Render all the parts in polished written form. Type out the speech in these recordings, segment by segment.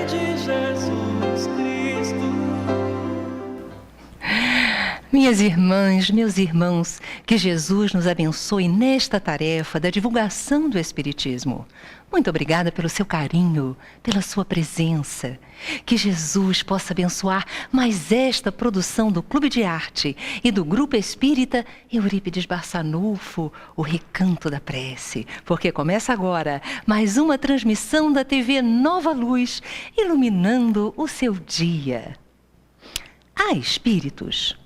de Jesus Cristo. Minhas irmãs, meus irmãos, que Jesus nos abençoe nesta tarefa da divulgação do Espiritismo. Muito obrigada pelo seu carinho, pela sua presença. Que Jesus possa abençoar mais esta produção do Clube de Arte e do Grupo Espírita Eurípides Barçanufo, o Recanto da Prece. Porque começa agora mais uma transmissão da TV Nova Luz, iluminando o seu dia. Há espíritos.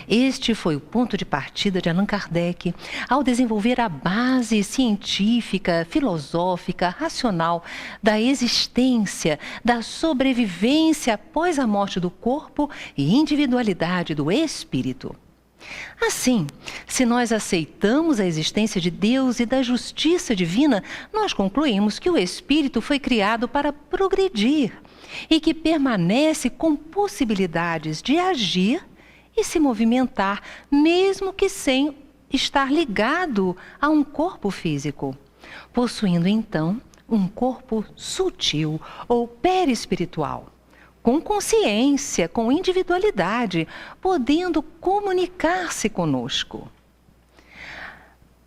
Este foi o ponto de partida de Allan Kardec ao desenvolver a base científica, filosófica, racional da existência, da sobrevivência após a morte do corpo e individualidade do espírito. Assim, se nós aceitamos a existência de Deus e da justiça divina, nós concluímos que o espírito foi criado para progredir e que permanece com possibilidades de agir e se movimentar, mesmo que sem estar ligado a um corpo físico, possuindo então um corpo sutil ou perispiritual, com consciência, com individualidade, podendo comunicar-se conosco.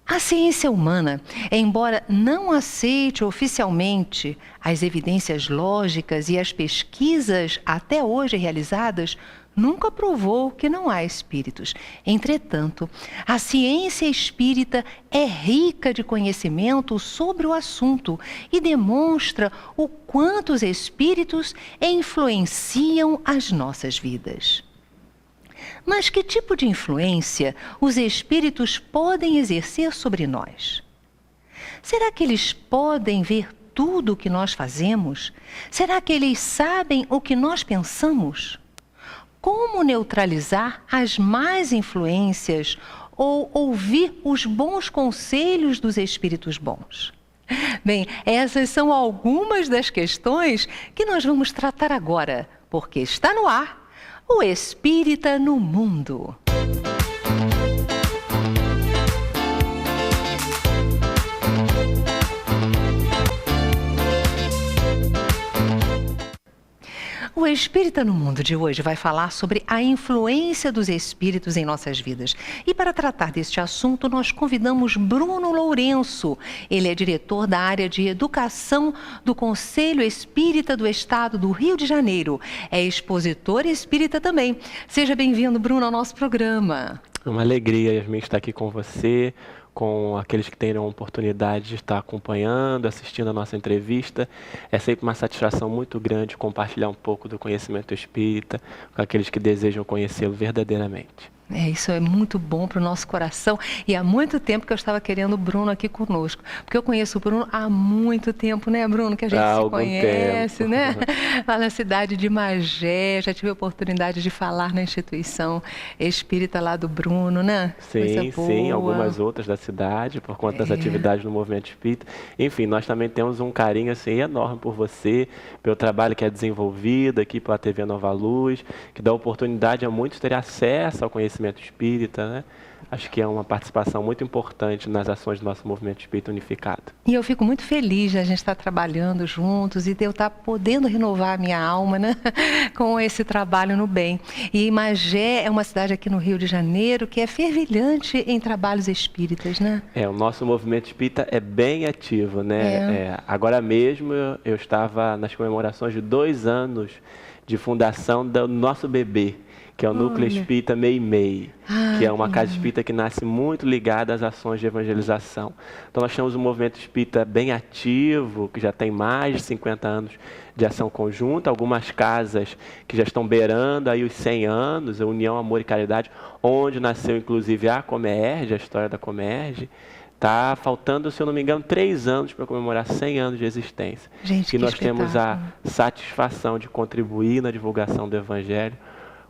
A ciência humana, embora não aceite oficialmente as evidências lógicas e as pesquisas até hoje realizadas, nunca provou que não há espíritos. Entretanto, a ciência espírita é rica de conhecimento sobre o assunto e demonstra o quanto os espíritos influenciam as nossas vidas. Mas que tipo de influência os espíritos podem exercer sobre nós? Será que eles podem ver tudo o que nós fazemos? Será que eles sabem o que nós pensamos? Como neutralizar as más influências ou ouvir os bons conselhos dos espíritos bons? Bem, essas são algumas das questões que nós vamos tratar agora, porque está no ar o Espírita no Mundo. O Espírita no Mundo de hoje vai falar sobre a influência dos espíritos em nossas vidas. E para tratar deste assunto, nós convidamos Bruno Lourenço. Ele é diretor da área de educação do Conselho Espírita do Estado do Rio de Janeiro. É expositor espírita também. Seja bem-vindo, Bruno, ao nosso programa. É uma alegria, Yasmin, estar aqui com você, com aqueles que terão a oportunidade de estar acompanhando, assistindo a nossa entrevista. É sempre uma satisfação muito grande compartilhar um pouco do conhecimento espírita com aqueles que desejam conhecê-lo verdadeiramente. Isso é muito bom para o nosso coração e há muito tempo que eu estava querendo o Bruno aqui conosco, porque eu conheço o Bruno há muito tempo, né, Bruno, que a gente se conhece, tempo, né, lá na cidade de Magé, já tive a oportunidade de falar na instituição espírita lá do Bruno, né? Sim, algumas outras da cidade, por conta das atividades no movimento espírita. Enfim, nós também temos um carinho assim, enorme por você, pelo trabalho que é desenvolvido aqui pela TV Nova Luz, que dá oportunidade a muitos terem acesso ao conhecimento espírita, né? Acho que é uma participação muito importante nas ações do nosso movimento espírita unificado. E eu fico muito feliz de a gente estar trabalhando juntos e de eu estar podendo renovar a minha alma, né? Com esse trabalho no bem. E Magé é uma cidade aqui no Rio de Janeiro que é fervilhante em trabalhos espíritas, né? O nosso movimento espírita é bem ativo, né? Agora mesmo eu estava nas comemorações de 2 anos de fundação do nosso bebê, que é o Núcleo Espírita Meimei, que é uma casa espírita que nasce muito ligada às ações de evangelização. Então nós temos um movimento espírita bem ativo, que já tem mais de 50 anos de ação conjunta, algumas casas que já estão beirando aí os 100 anos, a União, Amor e Caridade, onde nasceu inclusive a Comerge, a história da Comerge. Está faltando, se eu não me engano, 3 anos para comemorar 100 anos de existência. Gente, e nós temos a satisfação de contribuir na divulgação do Evangelho,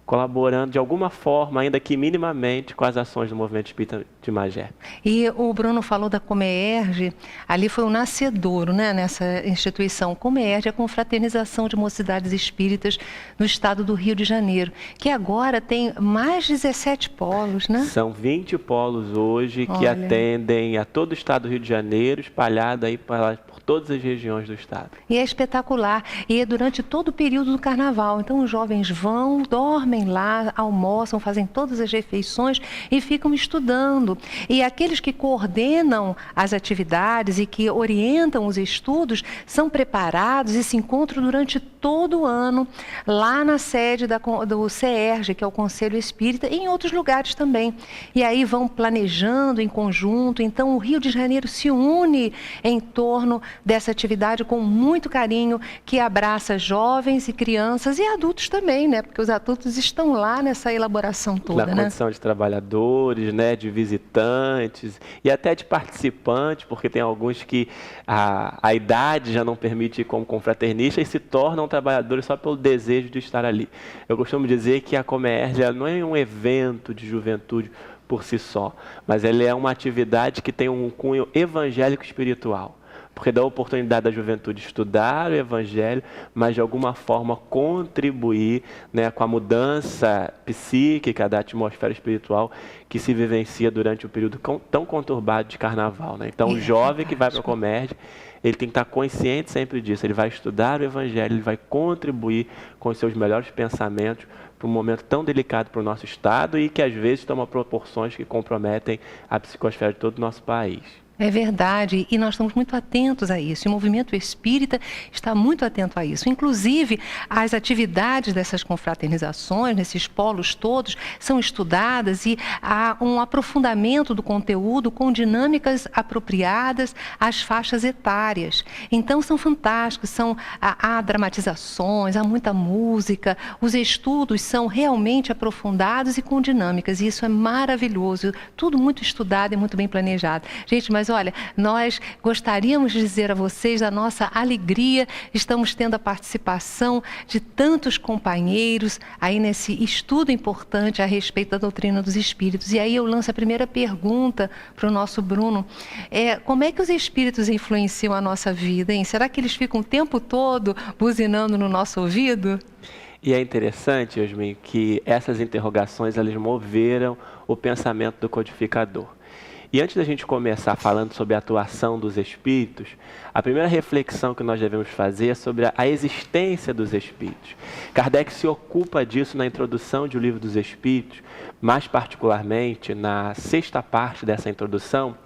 colaborando de alguma forma, ainda que minimamente, com as ações do Movimento Espírita de Magé. E o Bruno falou da Comerge, ali foi o nascedouro, né, nessa instituição. Comerge é a Confraternização de Mocidades Espíritas no estado do Rio de Janeiro, que agora tem mais de 17 polos, né? São 20 polos hoje que atendem a todo o estado do Rio de Janeiro, espalhado aí por todas as regiões do estado. E é espetacular. E é durante todo o período do carnaval. Então os jovens vão, dormem lá, almoçam, fazem todas as refeições e ficam estudando. E aqueles que coordenam as atividades e que orientam os estudos são preparados e se encontram durante todo o ano lá na sede do CERJ, que é o Conselho Espírita, e em outros lugares também. E aí vão planejando em conjunto. Então o Rio de Janeiro se une em torno dessa atividade com muito carinho, que abraça jovens e crianças e adultos também, né? Porque os adultos estão lá nessa elaboração toda, Na né? condição de trabalhadores, né, de visitantes e até de participantes, porque tem alguns que a idade já não permite ir como confraternista e se tornam trabalhadores só pelo desejo de estar ali. Eu costumo dizer que a Comerge não é um evento de juventude por si só, mas ela é uma atividade que tem um cunho evangélico espiritual, porque dá a oportunidade da juventude estudar o Evangelho, mas de alguma forma contribuir, né, com a mudança psíquica da atmosfera espiritual que se vivencia durante o período tão conturbado de Carnaval, né? Então, o jovem que vai para a Comerge, ele tem que estar consciente sempre disso. Ele vai estudar o Evangelho, ele vai contribuir com os seus melhores pensamentos para um momento tão delicado para o nosso Estado e que às vezes toma proporções que comprometem a psicosfera de todo o nosso país. É verdade, e nós estamos muito atentos a isso. E o movimento espírita está muito atento a isso. Inclusive, as atividades dessas confraternizações, nesses polos todos, são estudadas e há um aprofundamento do conteúdo com dinâmicas apropriadas às faixas etárias. Então, são fantásticos, há dramatizações, há muita música, os estudos são realmente aprofundados e com dinâmicas. E isso é maravilhoso, tudo muito estudado e muito bem planejado. Gente, mas olha, nós gostaríamos de dizer a vocês da nossa alegria, estamos tendo a participação de tantos companheiros aí nesse estudo importante a respeito da doutrina dos espíritos. E aí eu lanço a primeira pergunta para o nosso Bruno. Como é que os espíritos influenciam a nossa vida, hein? Será que eles ficam o tempo todo buzinando no nosso ouvido? E é interessante, Yasmin, que essas interrogações elas moveram o pensamento do codificador. E antes da gente começar falando sobre a atuação dos espíritos, a primeira reflexão que nós devemos fazer é sobre a existência dos espíritos. Kardec se ocupa disso na introdução de O Livro dos Espíritos, mais particularmente na 6ª parte dessa introdução,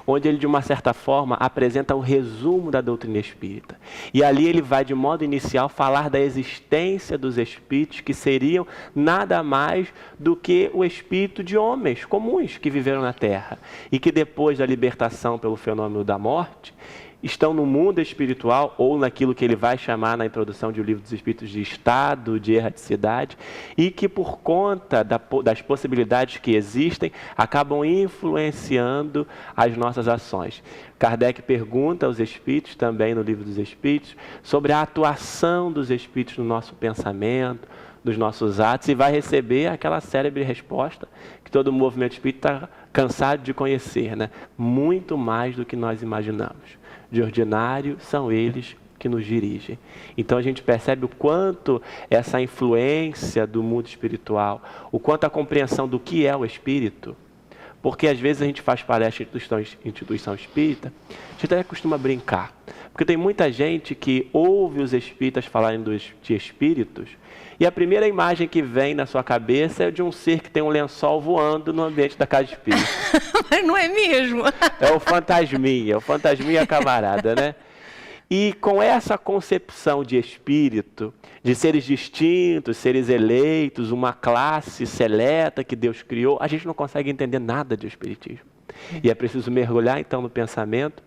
onde ele, de uma certa forma, apresenta o resumo da doutrina espírita. E ali ele vai, de modo inicial, falar da existência dos espíritos, que seriam nada mais do que o espírito de homens comuns que viveram na Terra. E que depois da libertação pelo fenômeno da morte, estão no mundo espiritual, ou naquilo que ele vai chamar na introdução de O Livro dos Espíritos de estado de erraticidade, e que por conta das possibilidades que existem, acabam influenciando as nossas ações. Kardec pergunta aos espíritos, também no Livro dos Espíritos, sobre a atuação dos espíritos no nosso pensamento, dos nossos atos, e vai receber aquela célebre resposta que todo o movimento espírita está cansado de conhecer, né? Muito mais do que nós imaginamos. De ordinário, são eles que nos dirigem. Então a gente percebe o quanto essa influência do mundo espiritual, o quanto a compreensão do que é o espírito, porque às vezes a gente faz palestra em instituição espírita, a gente até costuma brincar, porque tem muita gente que ouve os espíritas falarem de espíritos, e a primeira imagem que vem na sua cabeça é de um ser que tem um lençol voando no ambiente da casa espírita. Mas não é mesmo? É o fantasminha camarada, né? E com essa concepção de espírito, de seres distintos, seres eleitos, uma classe seleta que Deus criou, a gente não consegue entender nada de espiritismo. E é preciso mergulhar então no pensamento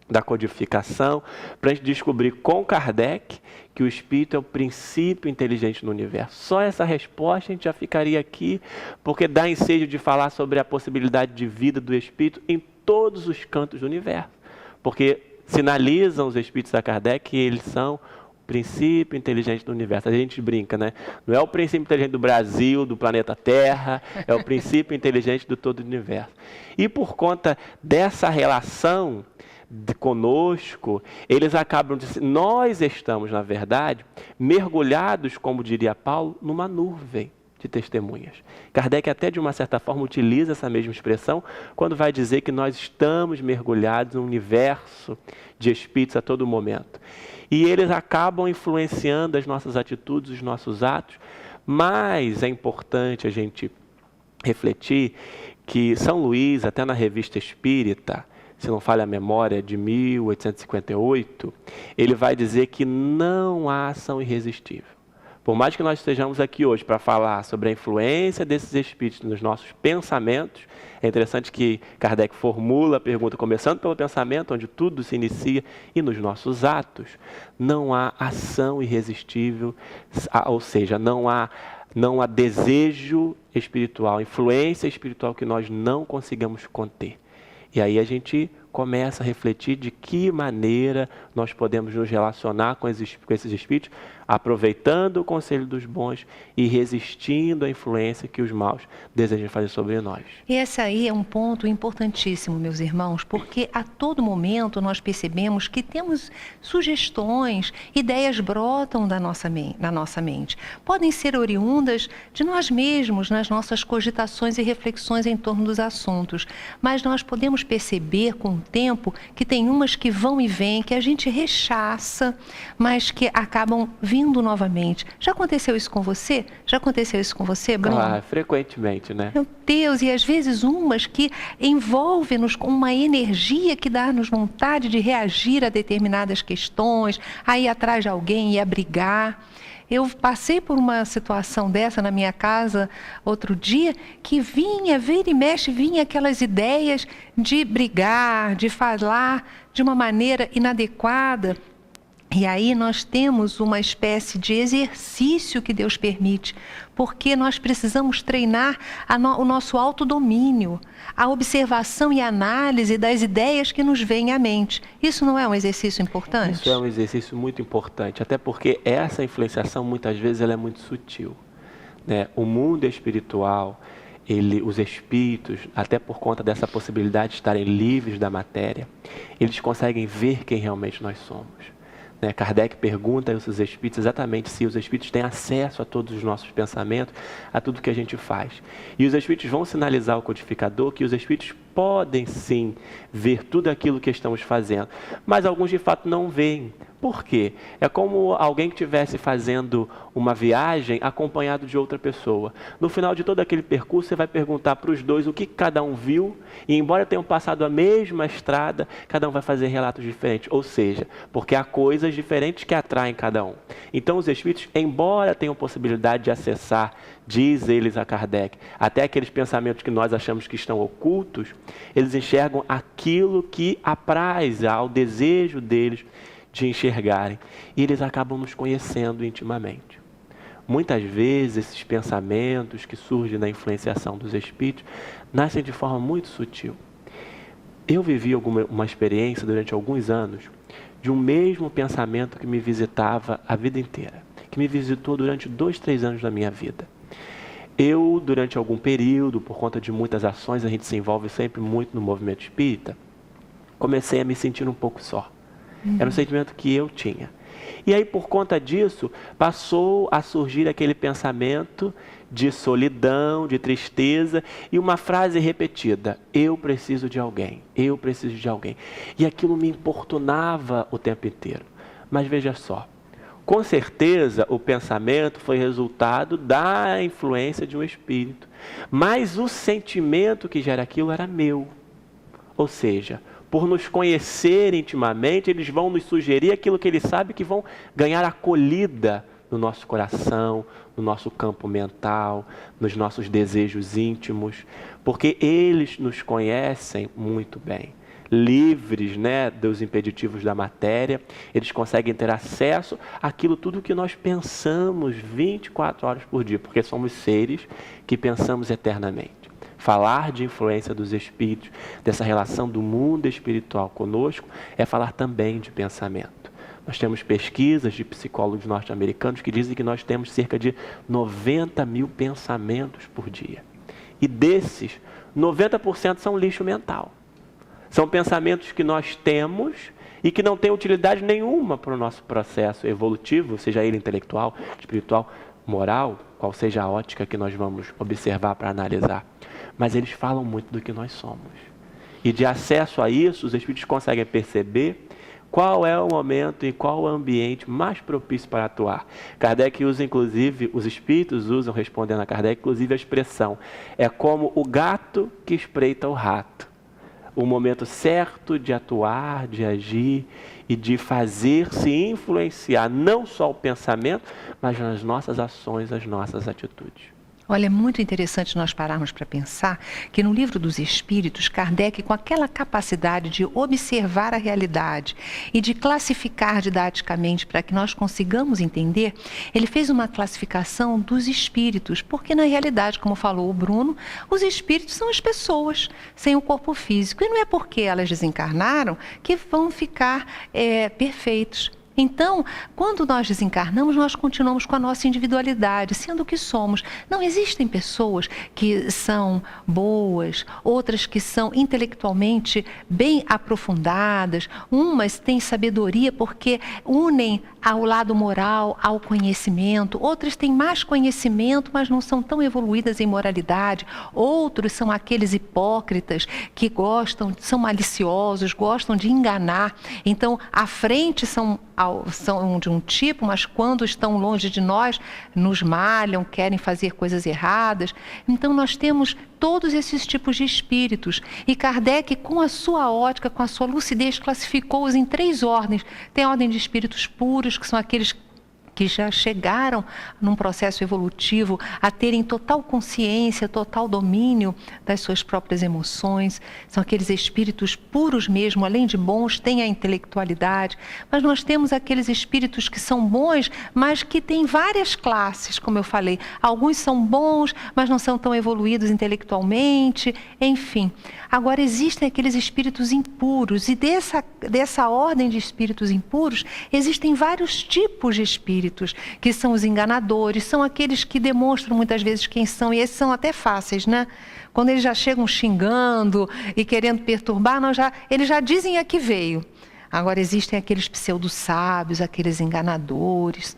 da codificação, para a gente descobrir com Kardec que o espírito é o princípio inteligente do universo. Só essa resposta a gente já ficaria aqui, porque dá ensejo de falar sobre a possibilidade de vida do espírito em todos os cantos do universo. Porque sinalizam os espíritos da Kardec que eles são o princípio inteligente do universo. A gente brinca, né? Não é o princípio inteligente do Brasil, do planeta Terra, é o princípio inteligente do todo o universo. E por conta dessa relação conosco, eles acabam dizendo, nós estamos, na verdade, mergulhados, como diria Paulo, numa nuvem. de testemunhas. Kardec até de uma certa forma utiliza essa mesma expressão quando vai dizer que nós estamos mergulhados num universo de espíritos a todo momento. E eles acabam influenciando as nossas atitudes, os nossos atos, mas é importante a gente refletir que São Luís, até na Revista Espírita, se não falha a memória, de 1858, ele vai dizer que não há ação irresistível. Por mais que nós estejamos aqui hoje para falar sobre a influência desses espíritos nos nossos pensamentos, é interessante que Kardec formula a pergunta começando pelo pensamento, onde tudo se inicia, e nos nossos atos, não há ação irresistível, ou seja, não há desejo espiritual, influência espiritual que nós não consigamos conter. E aí a gente começa a refletir de que maneira nós podemos nos relacionar com esses espíritos, aproveitando o conselho dos bons e resistindo à influência que os maus desejam fazer sobre nós. E esse aí é um ponto importantíssimo, meus irmãos, porque a todo momento nós percebemos que temos sugestões, ideias brotam na nossa mente. Podem ser oriundas de nós mesmos, nas nossas cogitações e reflexões em torno dos assuntos, mas nós podemos perceber com o tempo que tem umas que vão e vêm, que a gente rechaça, mas que acabam vindo novamente. Já aconteceu isso com você? Já aconteceu isso com você, Bruno? Ah, frequentemente, né? Meu Deus, e às vezes umas que envolvem-nos com uma energia que dá-nos vontade de reagir a determinadas questões, a ir atrás de alguém e a brigar. Eu passei por uma situação dessa na minha casa outro dia, que vira e mexe, vinha aquelas ideias de brigar, de falar de uma maneira inadequada. E aí nós temos uma espécie de exercício que Deus permite, porque nós precisamos treinar o nosso autodomínio, a observação e análise das ideias que nos vêm à mente. Isso não é um exercício importante? Isso é um exercício muito importante, até porque essa influenciação muitas vezes ela é muito sutil, né? O mundo espiritual, os espíritos, até por conta dessa possibilidade de estarem livres da matéria, eles conseguem ver quem realmente nós somos. Kardec pergunta aos espíritos exatamente se os espíritos têm acesso a todos os nossos pensamentos, a tudo que a gente faz. E os espíritos vão sinalizar ao codificador que os espíritos podem sim ver tudo aquilo que estamos fazendo, mas alguns de fato não veem. Por quê? É como alguém que estivesse fazendo uma viagem acompanhado de outra pessoa. No final de todo aquele percurso, você vai perguntar para os dois o que cada um viu, e embora tenham passado a mesma estrada, cada um vai fazer relatos diferentes. Ou seja, porque há coisas diferentes que atraem cada um. Então os espíritos, embora tenham possibilidade de acessar, diz eles a Kardec, até aqueles pensamentos que nós achamos que estão ocultos, eles enxergam aquilo que apraz ao desejo deles de enxergarem, e eles acabam nos conhecendo intimamente. Muitas vezes esses pensamentos que surgem da influenciação dos espíritos nascem de forma muito sutil. Eu vivi uma experiência durante alguns anos de um mesmo pensamento que me visitava a vida inteira, que me visitou durante 2, 3 anos da minha vida. Eu, durante algum período, por conta de muitas ações, a gente se envolve sempre muito no movimento espírita, comecei a me sentir um pouco só. Era um sentimento que eu tinha. E aí, por conta disso, passou a surgir aquele pensamento de solidão, de tristeza, e uma frase repetida: eu preciso de alguém, eu preciso de alguém. E aquilo me importunava o tempo inteiro. Mas veja só, com certeza o pensamento foi resultado da influência de um espírito, mas o sentimento que gera aquilo era meu. Ou seja, por nos conhecer intimamente, eles vão nos sugerir aquilo que eles sabem que vão ganhar acolhida no nosso coração, no nosso campo mental, nos nossos desejos íntimos, porque eles nos conhecem muito bem. Livres, dos impeditivos da matéria, eles conseguem ter acesso àquilo tudo que nós pensamos 24 horas por dia, porque somos seres que pensamos eternamente. Falar de influência dos espíritos, dessa relação do mundo espiritual conosco, é falar também de pensamento. Nós temos pesquisas de psicólogos norte-americanos que dizem que nós temos cerca de 90 mil pensamentos por dia. E desses, 90% são lixo mental. São pensamentos que nós temos e que não têm utilidade nenhuma para o nosso processo evolutivo, seja ele intelectual, espiritual, moral, qual seja a ótica que nós vamos observar para analisar, mas eles falam muito do que nós somos. E de acesso a isso, os espíritos conseguem perceber qual é o momento e qual o ambiente mais propício para atuar. Kardec usa, inclusive, os espíritos usam, respondendo a Kardec, inclusive a expressão, é como o gato que espreita o rato. O momento certo de atuar, de agir e de fazer-se influenciar não só o pensamento, mas nas nossas ações, as nossas atitudes. Olha, é muito interessante nós pararmos para pensar que no Livro dos Espíritos, Kardec, com aquela capacidade de observar a realidade e de classificar didaticamente para que nós consigamos entender, ele fez uma classificação dos espíritos, porque na realidade, como falou o Bruno, os espíritos são as pessoas sem o corpo físico. E não é porque elas desencarnaram que vão ficar perfeitos. Então, quando nós desencarnamos, nós continuamos com a nossa individualidade, sendo o que somos. Não existem pessoas que são boas, outras que são intelectualmente bem aprofundadas, umas têm sabedoria porque unem ao lado moral, ao conhecimento, outras têm mais conhecimento, mas não são tão evoluídas em moralidade, outros são aqueles hipócritas que são maliciosos, gostam de enganar. Então, à frente são de um tipo, mas quando estão longe de nós, nos malham, querem fazer coisas erradas. Então nós temos todos esses tipos de espíritos. E Kardec, com a sua ótica, com a sua lucidez, classificou-os em 3 ordens. Tem a ordem de espíritos puros, que são aqueles que já chegaram num processo evolutivo a terem total consciência, total domínio das suas próprias emoções. São aqueles espíritos puros mesmo, além de bons, têm a intelectualidade. Mas nós temos aqueles espíritos que são bons, mas que têm várias classes, como eu falei. Alguns são bons, mas não são tão evoluídos intelectualmente, enfim. Agora, existem aqueles espíritos impuros, e dessa ordem de espíritos impuros, existem vários tipos de espíritos, que são os enganadores, são aqueles que demonstram muitas vezes quem são, e esses são até fáceis, né? Quando eles já chegam xingando e querendo perturbar, eles já dizem a que veio. Agora, existem aqueles pseudo-sábios, aqueles enganadores.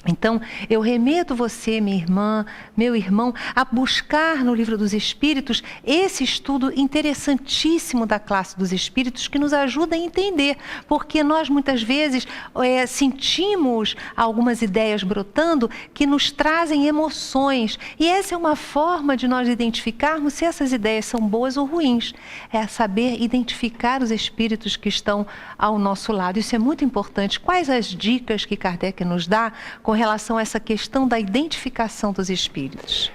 Então, eu remeto você, minha irmã, meu irmão, a buscar no Livro dos Espíritos esse estudo interessantíssimo da classe dos Espíritos que nos ajuda a entender, porque nós muitas vezes sentimos algumas ideias brotando que nos trazem emoções, e essa é uma forma de nós identificarmos se essas ideias são boas ou ruins, é saber identificar os Espíritos que estão ao nosso lado. Isso é muito importante. Quais as dicas que Kardec nos dá com relação a essa questão da identificação dos espíritos?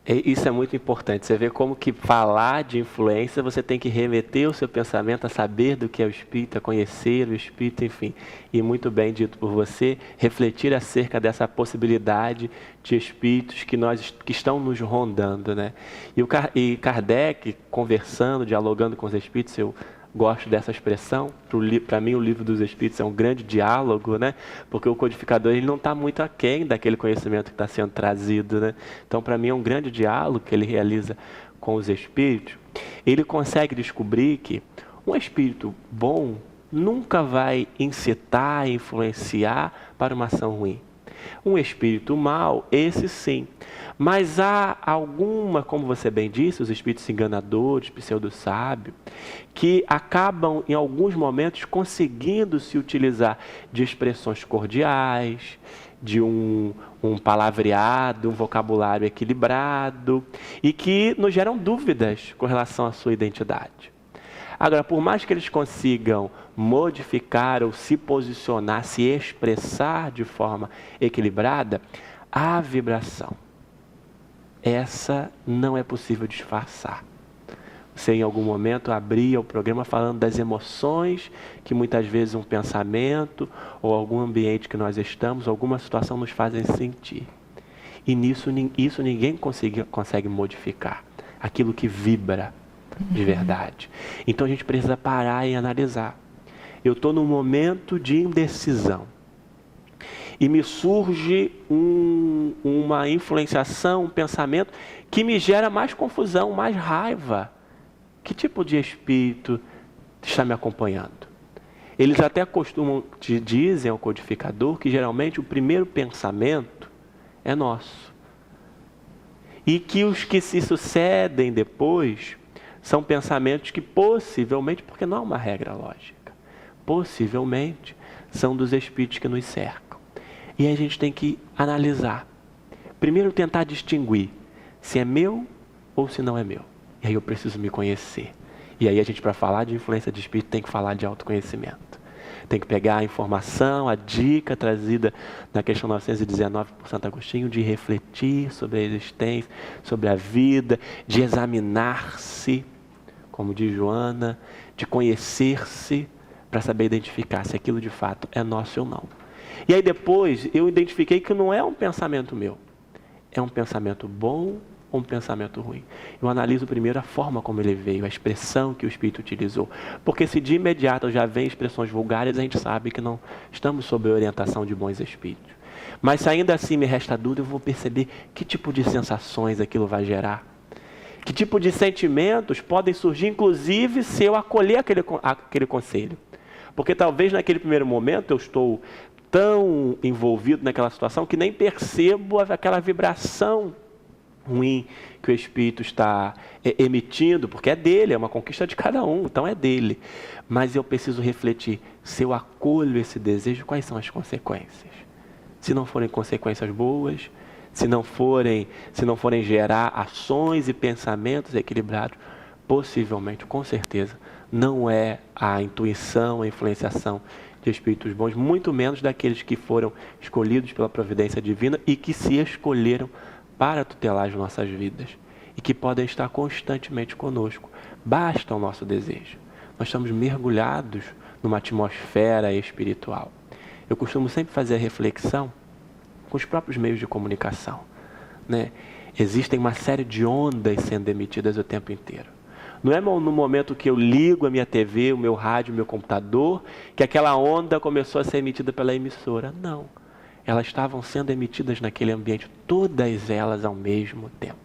Isso é muito importante. Você vê como que falar de influência, você tem que remeter o seu pensamento a saber do que é o espírito, a conhecer o espírito, enfim. E muito bem dito por você, refletir acerca dessa possibilidade de espíritos que estão nos rondando, né? E Kardec, conversando, dialogando com os espíritos, eu gosto dessa expressão. Para mim, o Livro dos Espíritos é um grande diálogo, né? Porque o codificador ele não está muito aquém daquele conhecimento que está sendo trazido, né? Então, para mim, é um grande diálogo que ele realiza com os espíritos. Ele consegue descobrir que um espírito bom nunca vai incitar, influenciar para uma ação ruim. Um espírito mau, esse sim. Mas há alguma, como você bem disse, os espíritos enganadores, pseudo-sábios, que acabam em alguns momentos conseguindo se utilizar de expressões cordiais, de um palavreado, um vocabulário equilibrado, e que nos geram dúvidas com relação à sua identidade. Agora, por mais que eles consigam modificar ou se posicionar, se expressar de forma equilibrada, a vibração, essa não é possível disfarçar. Você, em algum momento, abria o programa falando das emoções que muitas vezes um pensamento ou algum ambiente que nós estamos, alguma situação nos fazem sentir. E isso ninguém consegue modificar. Aquilo que vibra de verdade. Então a gente precisa parar e analisar. Eu estou num momento de indecisão e me surge uma influenciação, um pensamento que me gera mais confusão, mais raiva. Que tipo de espírito está me acompanhando? Eles até dizem ao codificador que geralmente o primeiro pensamento é nosso. E que os que se sucedem depois são pensamentos que possivelmente, porque não é uma regra lógica, possivelmente são dos espíritos que nos cercam. E aí a gente tem que analisar. Primeiro tentar distinguir se é meu ou se não é meu. E aí eu preciso me conhecer. E aí a gente, para falar de influência de espírito, tem que falar de autoconhecimento. Tem que pegar a informação, a dica trazida na questão 919 por Santo Agostinho, de refletir sobre a existência, sobre a vida, de examinar-se, como diz Joana, de conhecer-se, para saber identificar se aquilo de fato é nosso ou não. E aí depois eu identifiquei que não é um pensamento meu, é um pensamento bom ou um pensamento ruim. Eu analiso primeiro a forma como ele veio, a expressão que o Espírito utilizou. Porque se de imediato já vem expressões vulgares, a gente sabe que não estamos sob a orientação de bons espíritos. Mas se ainda assim me resta dúvida, eu vou perceber que tipo de sensações aquilo vai gerar. Que tipo de sentimentos podem surgir, inclusive, se eu acolher aquele conselho. Porque talvez naquele primeiro momento eu estou tão envolvido naquela situação que nem percebo aquela vibração ruim que o Espírito está emitindo, porque é dele, é uma conquista de cada um, então é dele. Mas eu preciso refletir, se eu acolho esse desejo, quais são as consequências? Se não forem consequências boas, se não forem gerar ações e pensamentos equilibrados, possivelmente, com certeza, não é a intuição, a influenciação de espíritos bons, muito menos daqueles que foram escolhidos pela providência divina e que se escolheram para tutelar as nossas vidas e que podem estar constantemente conosco. Basta o nosso desejo. Nós estamos mergulhados numa atmosfera espiritual. Eu costumo sempre fazer a reflexão com os próprios meios de comunicação, né? Existem uma série de ondas sendo emitidas o tempo inteiro. Não é no momento que eu ligo a minha TV, o meu rádio, o meu computador, que aquela onda começou a ser emitida pela emissora. Não. Elas estavam sendo emitidas naquele ambiente, todas elas ao mesmo tempo.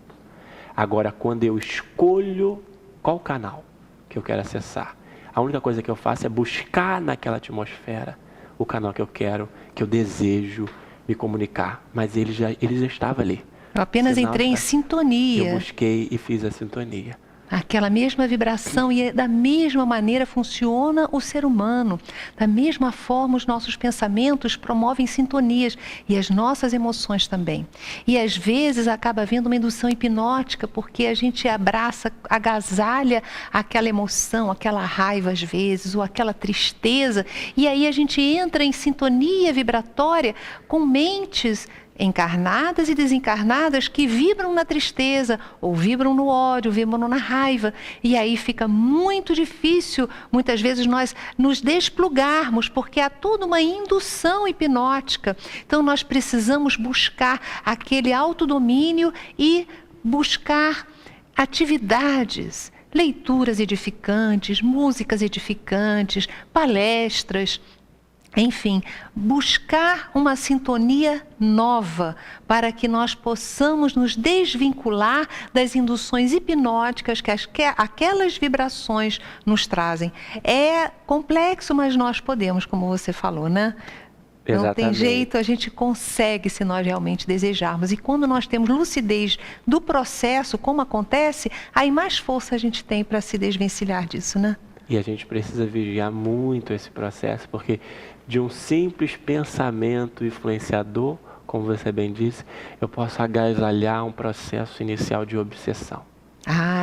Agora, quando eu escolho qual canal que eu quero acessar, a única coisa que eu faço é buscar naquela atmosfera o canal que eu quero, que eu desejo me comunicar. Mas ele já estava ali. Eu apenas entrei em sintonia. Eu busquei e fiz a sintonia. Aquela mesma vibração, e da mesma maneira funciona o ser humano. Da mesma forma, os nossos pensamentos promovem sintonias e as nossas emoções também. E às vezes acaba havendo uma indução hipnótica, porque a gente abraça, agasalha aquela emoção, aquela raiva às vezes, ou aquela tristeza, e aí a gente entra em sintonia vibratória com mentes encarnadas e desencarnadas que vibram na tristeza, ou vibram no ódio, vibram na raiva. E aí fica muito difícil, muitas vezes, nós nos desplugarmos, porque há toda uma indução hipnótica. Então nós precisamos buscar aquele autodomínio e buscar atividades, leituras edificantes, músicas edificantes, palestras. Enfim, buscar uma sintonia nova para que nós possamos nos desvincular das induções hipnóticas que aquelas vibrações nos trazem. É complexo, mas nós podemos, como você falou, né? Não Exatamente. tem jeito, a gente consegue se nós realmente desejarmos. E quando nós temos lucidez do processo, como acontece, aí mais força a gente tem para se desvencilhar disso, né? E a gente precisa vigiar muito esse processo, porque de um simples pensamento influenciador, como você bem disse, eu posso agasalhar um processo inicial de obsessão.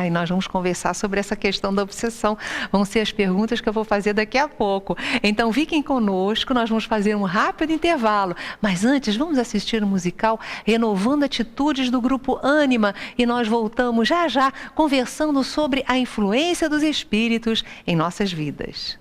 E nós vamos conversar sobre essa questão da obsessão. Vão ser as perguntas que eu vou fazer daqui a pouco. Então fiquem conosco, nós vamos fazer um rápido intervalo. Mas antes, vamos assistir o musical Renovando Atitudes do Grupo Ânima. E nós voltamos já já conversando sobre a influência dos espíritos em nossas vidas.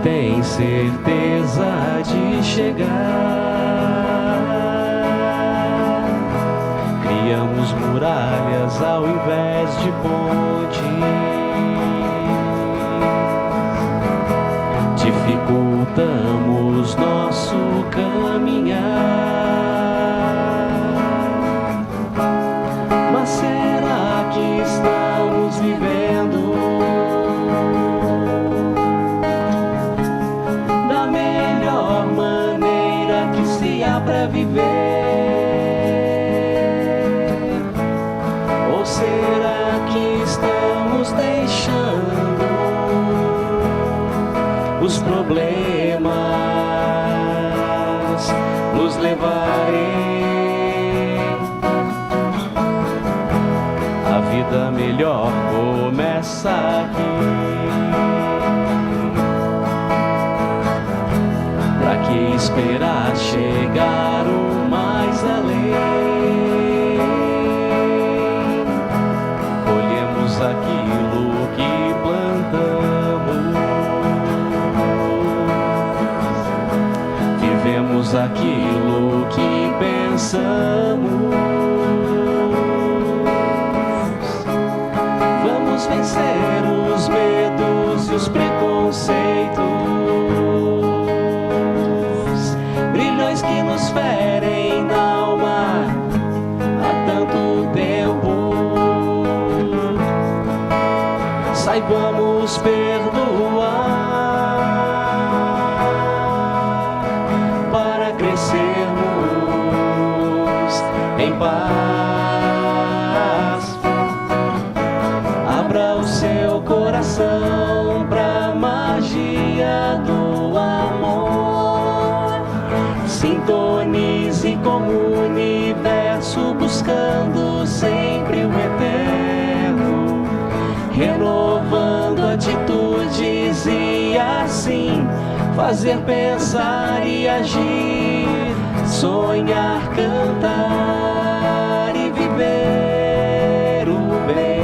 Tem certeza beleza de chegar. Criamos muralhas ao invés de ponte. Dificultamos nosso caminhar. Mas será que estamos vivendo da melhor maneira que se há pra viver? Ou será que estamos deixando os problemas nos levarem? A vida melhor começa aqui. Pra que esperar chegar o mais além? Colhemos aquilo que plantamos. Vivemos aquilo que pensamos. Vamos vencer os medos e os preconceitos, brilhões que nos ferem na alma há tanto tempo. Saibamos perdoar para crescermos em paz. Abra o seu coração pra magia do amor. Sintonize com o universo, buscando sempre o eterno, renovando atitudes e assim fazer pensar e agir, sonhar, cantar e viver o bem.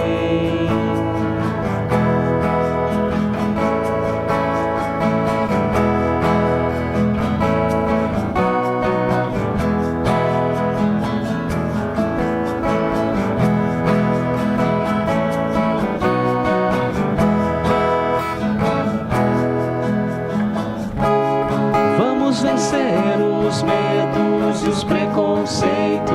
Vamos vencer os medos e os preconceitos,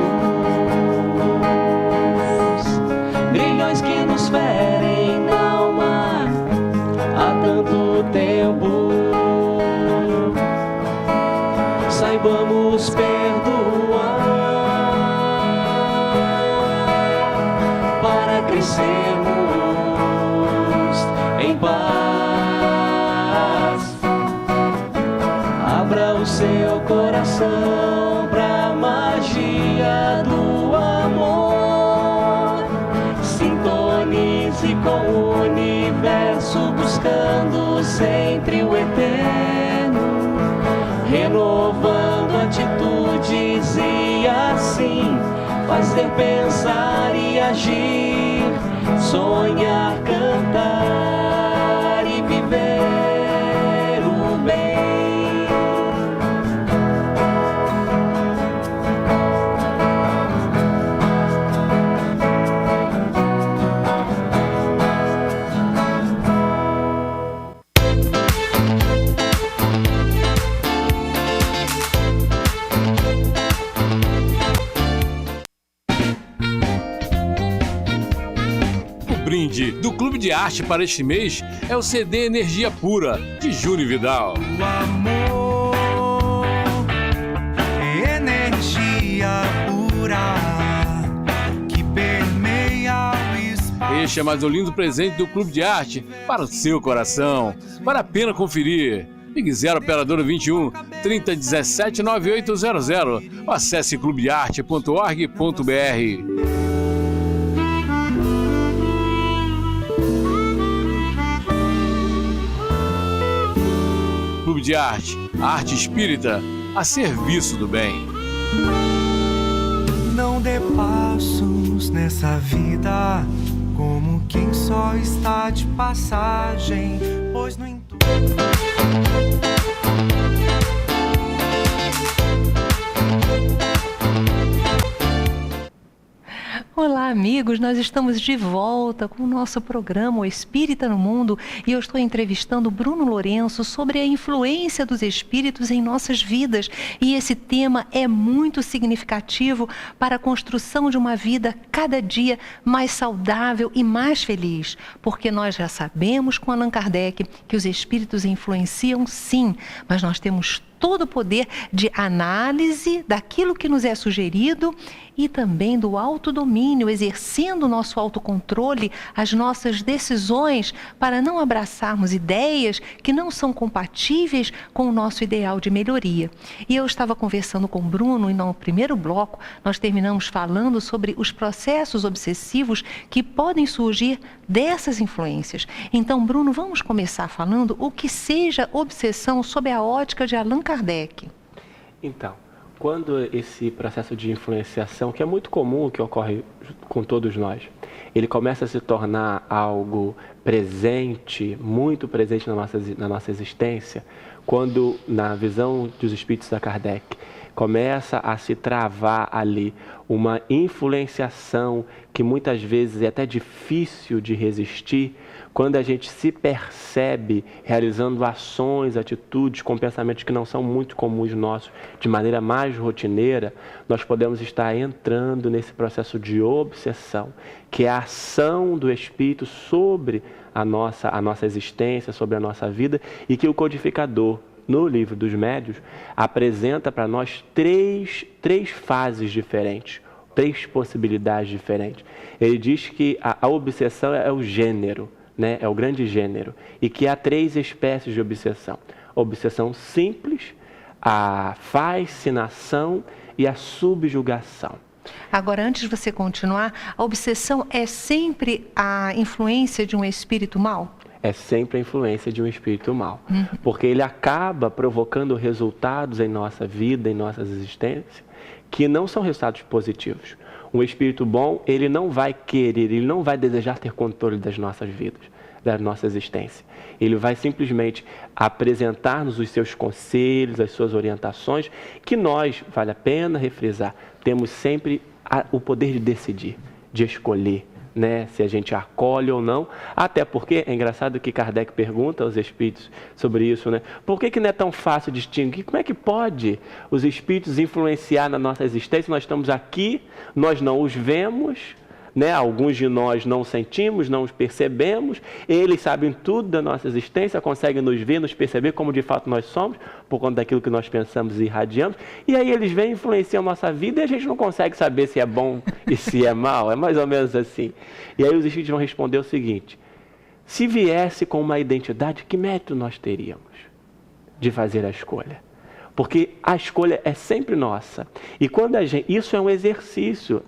brilhões que nos ferem na alma há tanto tempo. Saibamos perdoar para crescermos em paz. Abra o seu coração pra magia do amor. Sintonize com o universo, buscando sempre o eterno, renovando atitudes e assim fazer pensar e agir, sonhar, cantar e viver o bem. Brinde do Clube de Arte para este mês é o CD Energia Pura, de Júnior Vidal. O amor é energia pura que permeia o espaço. Este é mais um lindo presente do Clube de Arte para o seu coração. Vale a pena conferir. Ligue 0 operadora 21 3017 9800 ou acesse clubedearte.org.br. Clube de Arte, a arte espírita a serviço do bem. Não dê passos nessa vida como quem só está de passagem, pois no intuito amigos, nós estamos de volta com o nosso programa O Espírita no Mundo e eu estou entrevistando Bruno Lourenço sobre a influência dos espíritos em nossas vidas. E esse tema é muito significativo para a construção de uma vida cada dia mais saudável e mais feliz, porque nós já sabemos com Allan Kardec que os espíritos influenciam sim, mas nós temos todo o poder de análise daquilo que nos é sugerido e também do autodomínio, exercendo o nosso autocontrole, as nossas decisões, para não abraçarmos ideias que não são compatíveis com o nosso ideal de melhoria. E eu estava conversando com o Bruno e no primeiro bloco nós terminamos falando sobre os processos obsessivos que podem surgir dessas influências. Então, Bruno, vamos começar falando o que seja obsessão sob a ótica de Allan Kardec. Então, quando esse processo de influenciação, que é muito comum, que ocorre com todos nós, ele começa a se tornar algo presente, muito presente na nossa existência, quando, na visão dos espíritos da Kardec, começa a se travar ali uma influenciação que muitas vezes é até difícil de resistir, quando a gente se percebe realizando ações, atitudes com pensamentos que não são muito comuns nossos, de maneira mais rotineira, nós podemos estar entrando nesse processo de obsessão, que é a ação do espírito sobre a nossa existência, sobre a nossa vida, e que o codificador, no Livro dos Médiuns, apresenta para nós três fases diferentes, três possibilidades diferentes. Ele diz que a obsessão é o gênero, né? É o grande gênero, e que há três espécies de obsessão. A obsessão simples, a fascinação e a subjugação. Agora, antes de você continuar, a obsessão é sempre a influência de um espírito mau? É sempre a influência de um espírito mau, porque ele acaba provocando resultados em nossa vida, em nossa existência, que não são resultados positivos. Um espírito bom, ele não vai querer, ele não vai desejar ter controle das nossas vidas, da nossa existência. Ele vai simplesmente apresentar-nos os seus conselhos, as suas orientações, que nós, vale a pena refrisar, temos sempre o poder de decidir, de escolher, né, se a gente acolhe ou não, até porque é engraçado que Kardec pergunta aos espíritos sobre isso, né? Por que não é tão fácil distinguir? Como é que pode os espíritos influenciar na nossa existência? Nós estamos aqui, nós não os vemos, né? Alguns de nós não sentimos, não os percebemos, eles sabem tudo da nossa existência, conseguem nos ver, nos perceber como de fato nós somos, por conta daquilo que nós pensamos e irradiamos, e aí eles vêm influenciar a nossa vida e a gente não consegue saber se é bom e se é mal, é mais ou menos assim. E aí os espíritos vão responder o seguinte: se viesse com uma identidade, que mérito nós teríamos de fazer a escolha? Porque a escolha é sempre nossa. E quando isso é um exercício,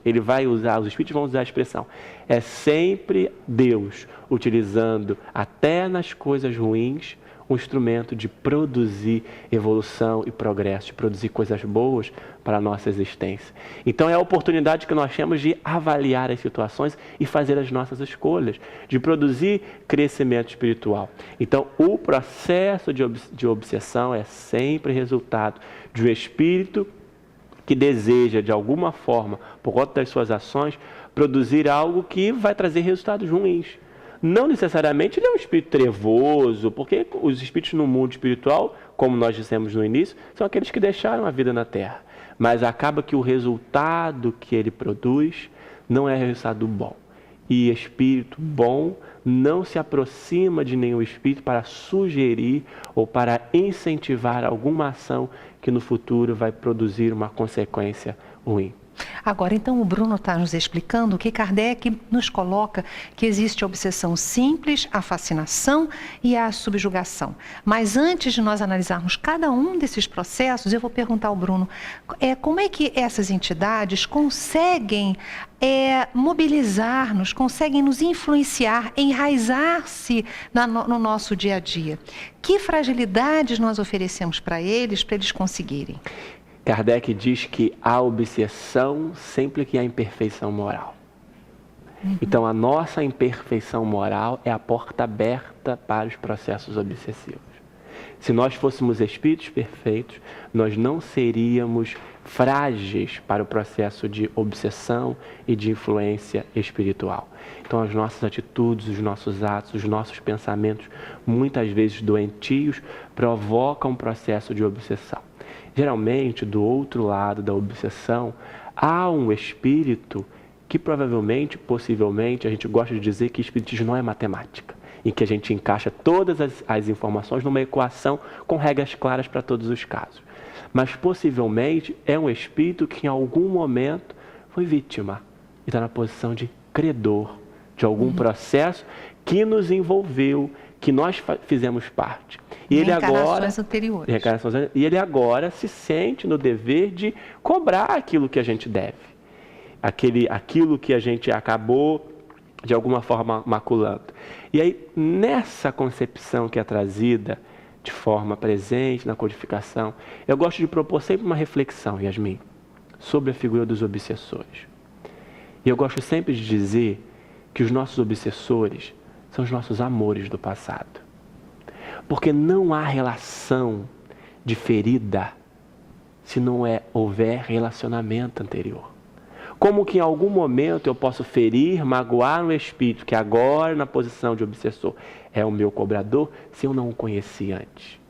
os espíritos vão usar a expressão, é sempre Deus utilizando até nas coisas ruins um instrumento de produzir evolução e progresso, de produzir coisas boas para a nossa existência. Então é a oportunidade que nós temos de avaliar as situações e fazer as nossas escolhas, de produzir crescimento espiritual. Então o processo de obsessão é sempre resultado de um espírito que deseja, de alguma forma, por conta das suas ações, produzir algo que vai trazer resultados ruins. Não necessariamente ele é um espírito trevoso, porque os espíritos no mundo espiritual, como nós dissemos no início, são aqueles que deixaram a vida na Terra. Mas acaba que o resultado que ele produz não é resultado bom. E espírito bom não se aproxima de nenhum espírito para sugerir ou para incentivar alguma ação que no futuro vai produzir uma consequência ruim. Agora, então, o Bruno está nos explicando que Kardec nos coloca que existe a obsessão simples, a fascinação e a subjugação. Mas antes de nós analisarmos cada um desses processos, eu vou perguntar ao Bruno, como é que essas entidades conseguem mobilizar-nos, conseguem nos influenciar, enraizar-se no nosso dia a dia? Que fragilidades nós oferecemos para eles conseguirem? Kardec diz que há obsessão sempre que há imperfeição moral. Então, a nossa imperfeição moral é a porta aberta para os processos obsessivos. Se nós fôssemos espíritos perfeitos, nós não seríamos frágeis para o processo de obsessão e de influência espiritual. Então, as nossas atitudes, os nossos atos, os nossos pensamentos, muitas vezes doentios, provocam um processo de obsessão. Geralmente, do outro lado da obsessão, há um espírito que provavelmente, possivelmente, a gente gosta de dizer que espiritismo não é matemática, em que a gente encaixa todas as informações numa equação com regras claras para todos os casos. Mas possivelmente é um espírito que em algum momento foi vítima e está na posição de credor de algum processo que nos envolveu, que nós fizemos parte. E ele agora, anteriores. E ele agora se sente no dever de cobrar aquilo que a gente deve. Aquilo que a gente acabou, de alguma forma, maculando. E aí, nessa concepção que é trazida de forma presente na codificação, eu gosto de propor sempre uma reflexão, Yasmin, sobre a figura dos obsessores. E eu gosto sempre de dizer que os nossos obsessores são os nossos amores do passado. Porque não há relação de ferida se não houver relacionamento anterior. Como que em algum momento eu posso ferir, magoar um espírito que agora na posição de obsessor é o meu cobrador, se eu não o conheci antes,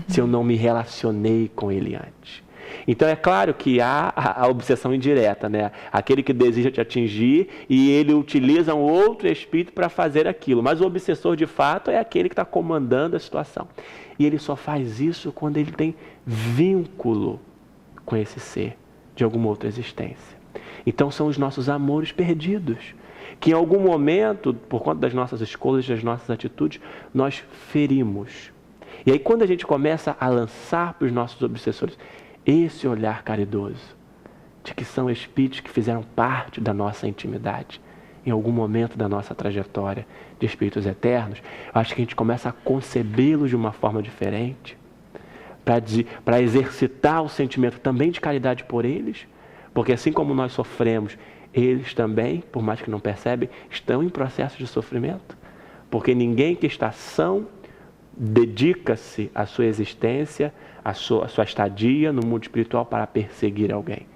se eu não me relacionei com ele antes. Então é claro que há a obsessão indireta, né? Aquele que deseja te atingir e ele utiliza um outro espírito para fazer aquilo. Mas o obsessor de fato é aquele que está comandando a situação. E ele só faz isso quando ele tem vínculo com esse ser de alguma outra existência. Então são os nossos amores perdidos, que em algum momento, por conta das nossas escolhas, das nossas atitudes, nós ferimos. E aí quando a gente começa a lançar para os nossos obsessores esse olhar caridoso, de que são espíritos que fizeram parte da nossa intimidade, em algum momento da nossa trajetória de espíritos eternos, eu acho que a gente começa a concebê-los de uma forma diferente, para exercitar o sentimento também de caridade por eles, porque assim como nós sofremos, eles também, por mais que não percebem, estão em processo de sofrimento. Porque ninguém que está são dedica-se à sua existência, à sua estadia no mundo espiritual para perseguir alguém.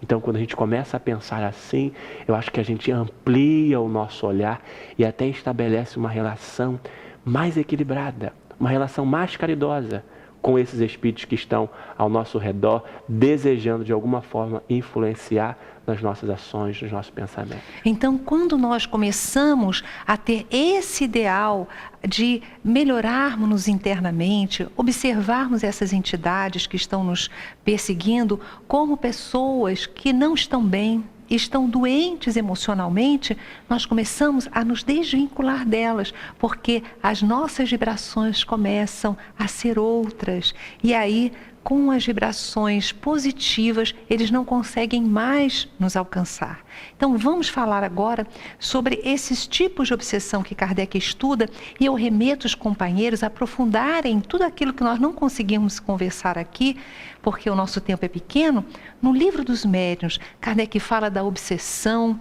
Então, quando a gente começa a pensar assim, eu acho que a gente amplia o nosso olhar e até estabelece uma relação mais equilibrada, uma relação mais caridosa com esses espíritos que estão ao nosso redor, desejando de alguma forma influenciar nas nossas ações, nos nossos pensamentos. Então, quando nós começamos a ter esse ideal de melhorarmos-nos internamente, observarmos essas entidades que estão nos perseguindo como pessoas que não estão bem, estão doentes emocionalmente, nós começamos a nos desvincular delas, porque as nossas vibrações começam a ser outras. E aí, com as vibrações positivas, eles não conseguem mais nos alcançar. Então, vamos falar agora sobre esses tipos de obsessão que Kardec estuda, e eu remeto os companheiros a aprofundarem tudo aquilo que nós não conseguimos conversar aqui, porque o nosso tempo é pequeno. No Livro dos Médiuns, Kardec fala da obsessão,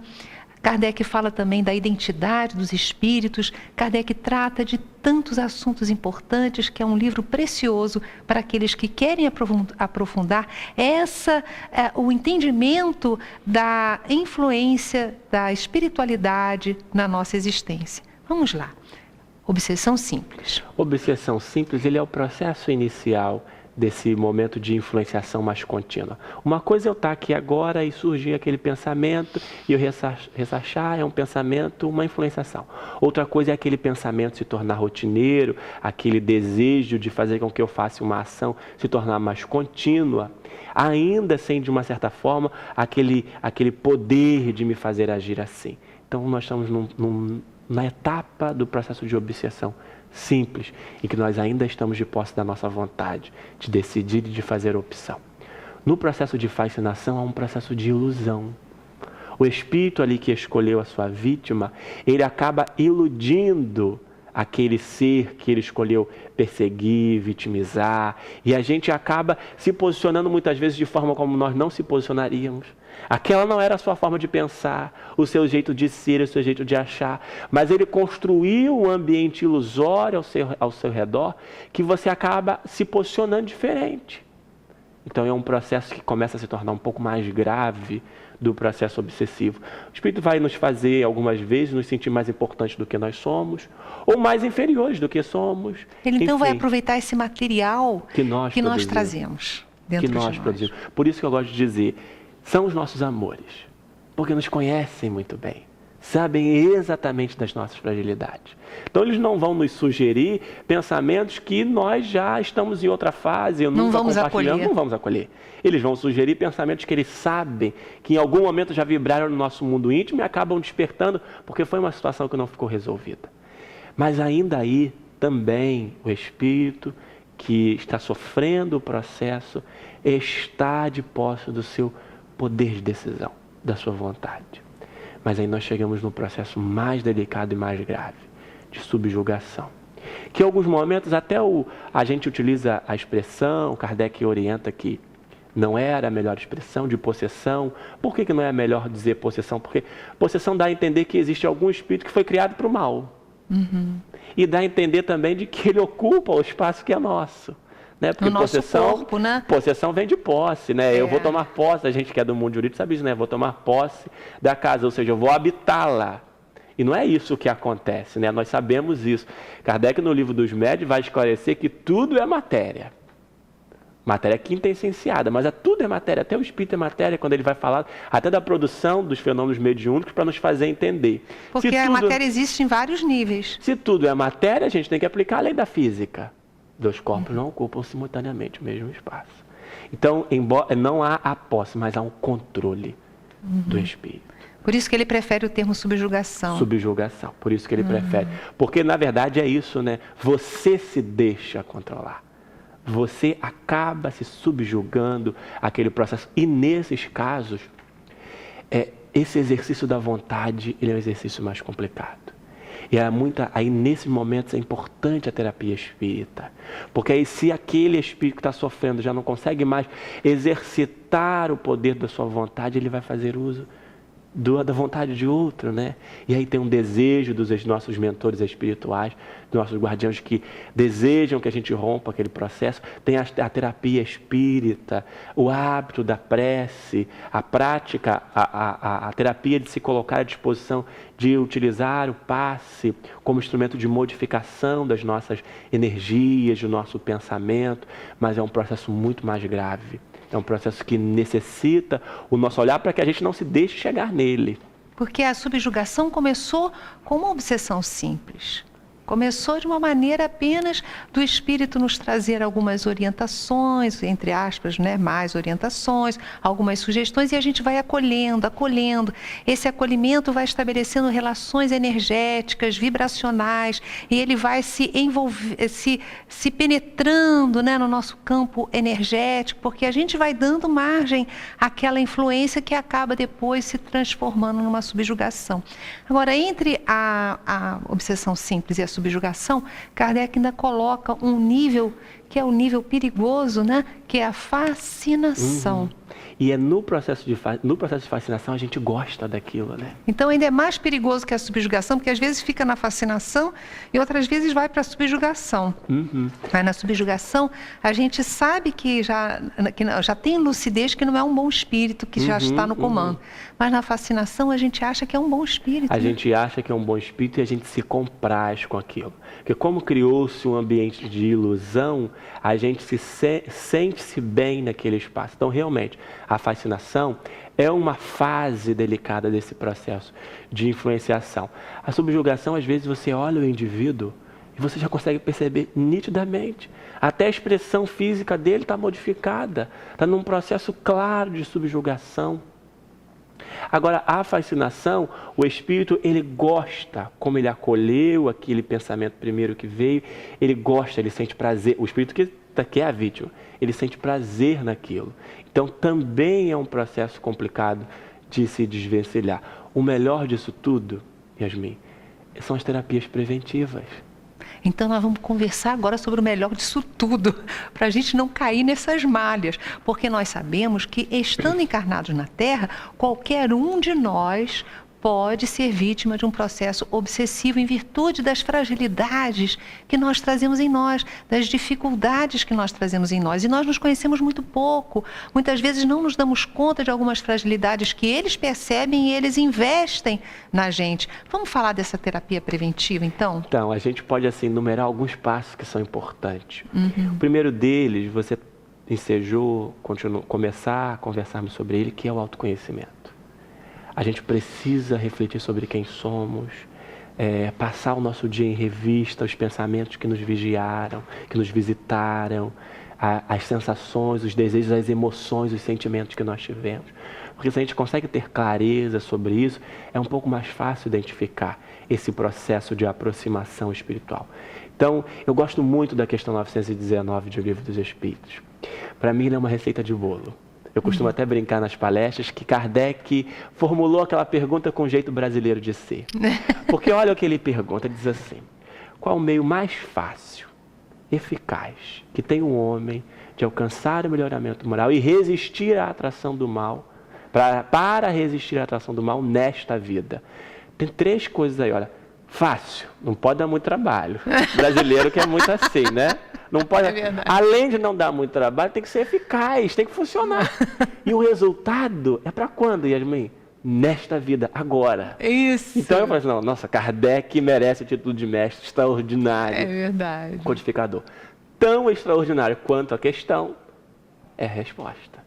Kardec fala também da identidade dos espíritos, Kardec trata de tantos assuntos importantes, que é um livro precioso para aqueles que querem aprofundar o entendimento da influência da espiritualidade na nossa existência. Vamos lá. Obsessão simples. Obsessão simples, ele é o processo inicial desse momento de influenciação mais contínua. Uma coisa é eu estar aqui agora e surgir aquele pensamento e eu ressachar, é um pensamento, uma influenciação. Outra coisa é aquele pensamento se tornar rotineiro, aquele desejo de fazer com que eu faça uma ação se tornar mais contínua, ainda sem, de uma certa forma, aquele poder de me fazer agir assim. Então nós estamos na etapa do processo de obsessão simples, em que nós ainda estamos de posse da nossa vontade, de decidir e de fazer opção. No processo de fascinação há um processo de ilusão. O espírito ali que escolheu a sua vítima, ele acaba iludindo aquele ser que ele escolheu perseguir, vitimizar, e a gente acaba se posicionando muitas vezes de forma como nós não se posicionaríamos. Aquela não era a sua forma de pensar, o seu jeito de ser, o seu jeito de achar, mas ele construiu um ambiente ilusório ao seu redor que você acaba se posicionando diferente. Então é um processo que começa a se tornar um pouco mais grave do processo obsessivo. O Espírito vai nos fazer, algumas vezes, nos sentir mais importantes do que nós somos, ou mais inferiores do que somos. Ele então Enfim, vai aproveitar esse material que nós trazemos dentro que nós de nós. produzimos. Por isso que eu gosto de dizer, são os nossos amores, porque nos conhecem muito bem. Sabem exatamente das nossas fragilidades. Então eles não vão nos sugerir pensamentos que nós já estamos em outra fase, não vamos acolher. Eles vão sugerir pensamentos que eles sabem que em algum momento já vibraram no nosso mundo íntimo e acabam despertando porque foi uma situação que não ficou resolvida. Mas ainda aí também o espírito que está sofrendo o processo está de posse do seu poder de decisão, da sua vontade. Mas aí nós chegamos no processo mais delicado e mais grave, de subjugação. Que em alguns momentos até a gente utiliza a expressão, Kardec orienta que não era a melhor expressão, de possessão. Por que não é melhor dizer possessão? Porque possessão dá a entender que existe algum espírito que foi criado para o mal. E dá a entender também de que ele ocupa o espaço que é nosso. Né? Porque no nosso corpo, né? Possessão vem de posse, né? Eu vou tomar posse, a gente que é do mundo jurídico sabe isso, né? Eu vou tomar posse da casa, ou seja, eu vou habitá-la. E não é isso que acontece, né? Nós sabemos isso. Kardec, no livro dos Médiuns, vai esclarecer que tudo é matéria. Matéria quinta essenciada, mas tudo é matéria, até o espírito é matéria, quando ele vai falar até da produção dos fenômenos mediúnicos para nos fazer entender. Porque a matéria existe em vários níveis. Se tudo é matéria, a gente tem que aplicar a lei da física. Dois corpos não ocupam simultaneamente o mesmo espaço. Então, não há a posse, mas há um controle do espírito. Por isso que ele prefere o termo subjugação. Subjugação, por isso que ele prefere. Porque, na verdade, é isso, né? Você se deixa controlar. Você acaba se subjugando àquele processo. E, nesses casos, esse exercício da vontade, ele é um exercício mais complicado. E aí nesses momentos é importante a terapia espírita. Porque aí se aquele espírito que está sofrendo já não consegue mais exercitar o poder da sua vontade, ele vai fazer uso da vontade de outro, né? E aí tem um desejo dos nossos mentores espirituais, dos nossos guardiões que desejam que a gente rompa aquele processo. Tem a terapia espírita, o hábito da prece, a prática, a terapia de se colocar à disposição de utilizar o passe como instrumento de modificação das nossas energias, do nosso pensamento, mas é um processo muito mais grave. É um processo que necessita o nosso olhar para que a gente não se deixe chegar nele. Porque a subjugação começou com uma obsessão simples. Começou de uma maneira apenas do espírito nos trazer algumas orientações, entre aspas, né, mais orientações, algumas sugestões, e a gente vai acolhendo. Esse acolhimento vai estabelecendo relações energéticas, vibracionais, e ele vai se penetrando, né, no nosso campo energético, porque a gente vai dando margem àquela influência que acaba depois se transformando numa subjugação. Agora, entre a obsessão simples e a subjugação, Kardec ainda coloca um nível que é o nível perigoso, né? Que é a fascinação. E é no processo de fascinação a gente gosta daquilo, né? Então ainda é mais perigoso que a subjugação, porque às vezes fica na fascinação e outras vezes vai para a subjugação. Mas na subjugação a gente sabe que já tem lucidez que não é um bom espírito, que já está no comando. Mas na fascinação a gente acha que é um bom espírito. A gente acha que é um bom espírito e a gente se compraz com aquilo. Porque como criou-se um ambiente de ilusão, a gente sente-se bem naquele espaço. Então, realmente, a fascinação é uma fase delicada desse processo de influenciação. A subjugação, às vezes, você olha o indivíduo e você já consegue perceber nitidamente. Até a expressão física dele está modificada. Está num processo claro de subjugação. Agora, a fascinação, o espírito, ele gosta, como ele acolheu aquele pensamento primeiro que veio, ele gosta, ele sente prazer. O espírito que é a vítima, ele sente prazer naquilo. Então, também é um processo complicado de se desvencilhar. O melhor disso tudo, Yasmin, são as terapias preventivas. Então nós vamos conversar agora sobre o melhor disso tudo, para a gente não cair nessas malhas, porque nós sabemos que, estando encarnados na Terra, qualquer um de nós pode ser vítima de um processo obsessivo em virtude das fragilidades que nós trazemos em nós, das dificuldades que nós trazemos em nós. E nós nos conhecemos muito pouco. Muitas vezes não nos damos conta de algumas fragilidades que eles percebem e eles investem na gente. Vamos falar dessa terapia preventiva, então? Então, a gente pode, assim, numerar alguns passos que são importantes. O primeiro deles, você ensejou, começar a conversarmos sobre ele, que é o autoconhecimento. A gente precisa refletir sobre quem somos, passar o nosso dia em revista, os pensamentos que nos vigiaram, que nos visitaram, as sensações, os desejos, as emoções, os sentimentos que nós tivemos. Porque se a gente consegue ter clareza sobre isso, é um pouco mais fácil identificar esse processo de aproximação espiritual. Então, eu gosto muito da questão 919 do Livro dos Espíritos. Para mim, ele é uma receita de bolo. Eu costumo até brincar nas palestras que Kardec formulou aquela pergunta com jeito brasileiro de ser. Porque olha o que ele pergunta, diz assim: qual o meio mais fácil, eficaz, que tem o homem de alcançar o melhoramento moral e resistir à atração do mal, para resistir à atração do mal nesta vida? Tem 3 coisas aí, olha. Fácil, não pode dar muito trabalho. O brasileiro que é muito assim, né? Não pode, além de não dar muito trabalho, tem que ser eficaz, tem que funcionar. E o resultado é para quando, Yasmin? Nesta vida, agora. Isso. Então eu falo assim, não, nossa, Kardec merece o título de mestre extraordinário. É verdade. Codificador. Tão extraordinário quanto a questão é a resposta.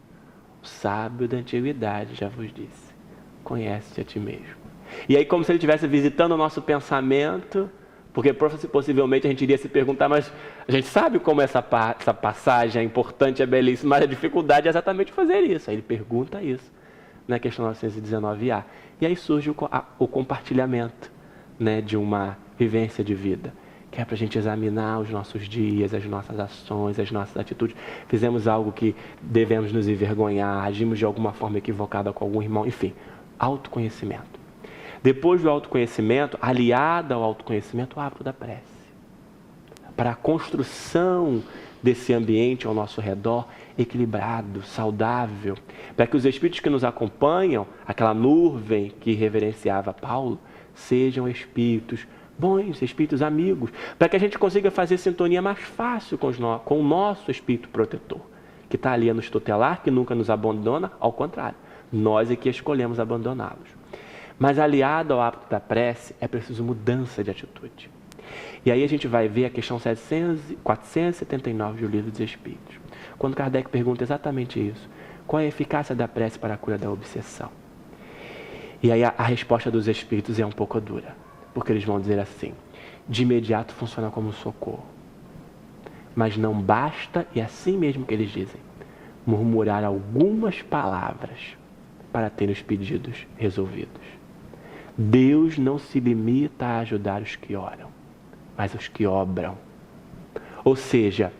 O sábio da antiguidade já vos disse: conhece-te a ti mesmo. E aí, como se ele estivesse visitando o nosso pensamento, porque possivelmente a gente iria se perguntar, mas a gente sabe como essa passagem é importante, é belíssima, mas a dificuldade é exatamente fazer isso. Aí ele pergunta isso, na questão 919A. E aí surge o compartilhamento, né, de uma vivência de vida, que é para a gente examinar os nossos dias, as nossas ações, as nossas atitudes. Fizemos algo que devemos nos envergonhar, agimos de alguma forma equivocada com algum irmão, enfim, autoconhecimento. Depois do autoconhecimento, aliado ao autoconhecimento, o hábito da prece. Para a construção desse ambiente ao nosso redor equilibrado, saudável, para que os espíritos que nos acompanham, aquela nuvem que reverenciava Paulo, sejam espíritos bons, espíritos amigos, para que a gente consiga fazer sintonia mais fácil com o nosso espírito protetor, que está ali a nos tutelar, que nunca nos abandona, ao contrário, nós é que escolhemos abandoná-los. Mas aliado ao hábito da prece, é preciso mudança de atitude. E aí a gente vai ver a questão 479 do Livro dos Espíritos. Quando Kardec pergunta exatamente isso: qual é a eficácia da prece para a cura da obsessão? E aí a resposta dos Espíritos é um pouco dura, porque eles vão dizer assim: de imediato funciona como um socorro. Mas não basta, e é assim mesmo que eles dizem, murmurar algumas palavras para ter os pedidos resolvidos. Deus não se limita a ajudar os que oram, mas os que obram. Ou seja,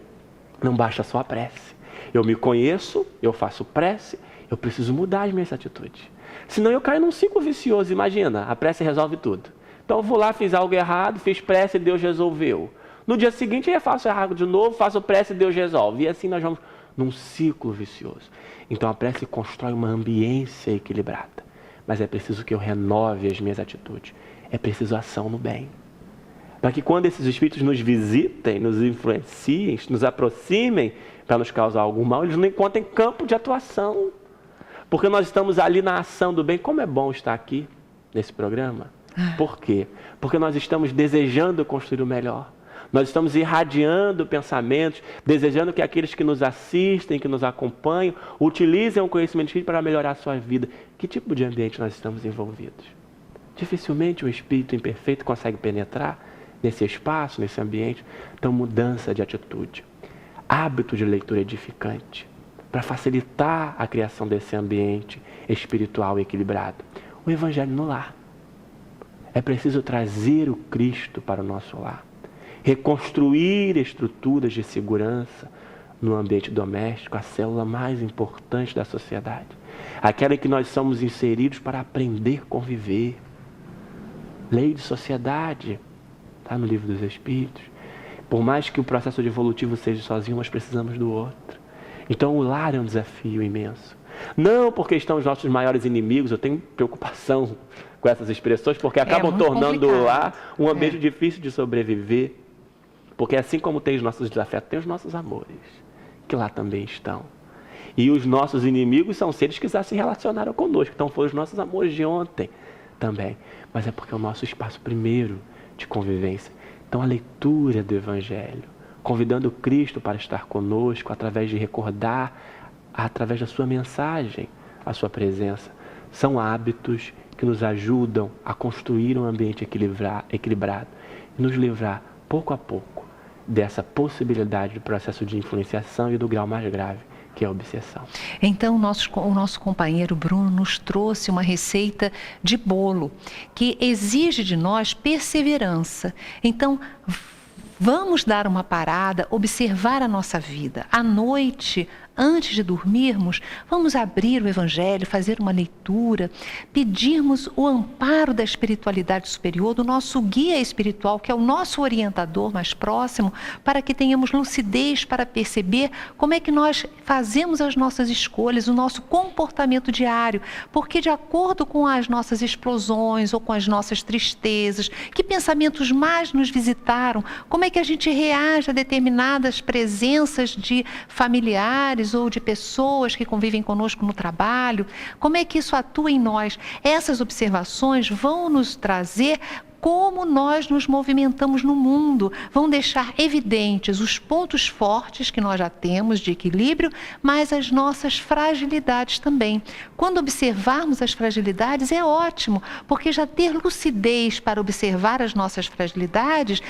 não basta só a prece. Eu me conheço, eu faço prece, eu preciso mudar as minhas atitudes. Senão eu caio num ciclo vicioso. Imagina, a prece resolve tudo. Então eu vou lá, fiz algo errado, fiz prece e Deus resolveu. No dia seguinte eu faço errado de novo, faço prece e Deus resolve. E assim nós vamos num ciclo vicioso. Então a prece constrói uma ambiência equilibrada. Mas é preciso que eu renove as minhas atitudes. É preciso ação no bem. Para que quando esses espíritos nos visitem, nos influenciem, nos aproximem para nos causar algum mal, eles não encontrem campo de atuação. Porque nós estamos ali na ação do bem. Como é bom estar aqui nesse programa. Por quê? Porque nós estamos desejando construir o melhor. Nós estamos irradiando pensamentos, desejando que aqueles que nos assistem, que nos acompanham, utilizem o conhecimento espírita para melhorar a sua vida. Que tipo de ambiente nós estamos envolvidos? Dificilmente um espírito imperfeito consegue penetrar nesse espaço, nesse ambiente. Então, mudança de atitude. Hábito de leitura edificante, para facilitar a criação desse ambiente espiritual equilibrado. O Evangelho no lar. É preciso trazer o Cristo para o nosso lar. Reconstruir estruturas de segurança no ambiente doméstico, a célula mais importante da sociedade. Aquela em que nós somos inseridos para aprender a conviver. Lei de sociedade, está no Livro dos Espíritos. Por mais que o processo evolutivo seja sozinho, nós precisamos do outro. Então o lar é um desafio imenso. Não porque estão os nossos maiores inimigos, eu tenho preocupação com essas expressões, porque acabam tornando o lar um ambiente difícil de sobreviver. Porque assim como tem os nossos desafetos, tem os nossos amores, que lá também estão. E os nossos inimigos são seres que já se relacionaram conosco, então foram os nossos amores de ontem também. Mas é porque é o nosso espaço primeiro de convivência. Então a leitura do Evangelho, convidando Cristo para estar conosco, através de recordar, através da sua mensagem, a sua presença, são hábitos que nos ajudam a construir um ambiente equilibrado e nos livrar, pouco a pouco, dessa possibilidade do processo de influenciação e do grau mais grave, que é a obsessão. Então, o nosso companheiro Bruno nos trouxe uma receita de bolo que exige de nós perseverança. Então, vamos dar uma parada, observar a nossa vida. À noite, antes de dormirmos, vamos abrir o Evangelho, fazer uma leitura, pedirmos o amparo da espiritualidade superior, do nosso guia espiritual, que é o nosso orientador mais próximo, para que tenhamos lucidez para perceber como é que nós fazemos as nossas escolhas, o nosso comportamento diário, porque de acordo com as nossas explosões ou com as nossas tristezas, que pensamentos mais nos visitaram, como é que a gente reage a determinadas presenças de familiares ou de pessoas que convivem conosco no trabalho, como é que isso atua em nós? Essas observações vão nos trazer como nós nos movimentamos no mundo, vão deixar evidentes os pontos fortes que nós já temos de equilíbrio, mas as nossas fragilidades também. Quando observarmos as fragilidades é ótimo, porque já ter lucidez para observar as nossas fragilidades